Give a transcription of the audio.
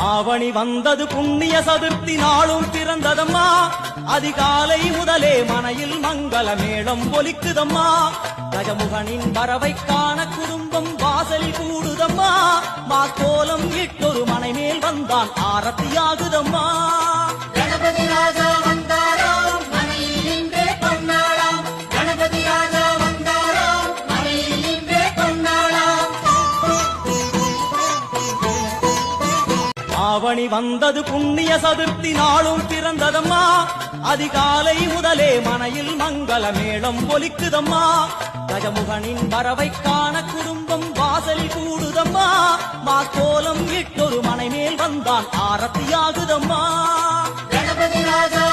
ஆவணி வந்தது புண்ணிய சதுர்த்தி நாளும் பிறந்ததம்மா அதிகாலை முதலே மனையில் மங்கள மேளம் ஒலிக்குதம்மா கஜமுகனின் வரவை காண குடும்பம் வாசலில் கூடுதம்மா மாக்கோலம் இட்டொரு மனை மேல் வந்தான் ஆரத்தியாகுதம்மா கணபதி ராஜா வந்தாராம் மனையில் இன்றே பொன்னாளாம் கணபதி ராஜா வந்தாராம் மனையில் இன்றே பொன்னாளாம் ஆவணி வந்தது புண்ணிய சதுர்த்தி நாளும் பிறந்ததம்மா அதிகாலை முதலே மனையில் மங்கள மேளம் ஒலிக்குதம்மா கஜமுகனின் வரவை காண குடும்பம் வாசலில் கூடுதம்மா மாக்கோலம் இட்டொரு மனை மேல் வந்தான் ஆரத்தியாகுதம்மா கணபதி ராஜா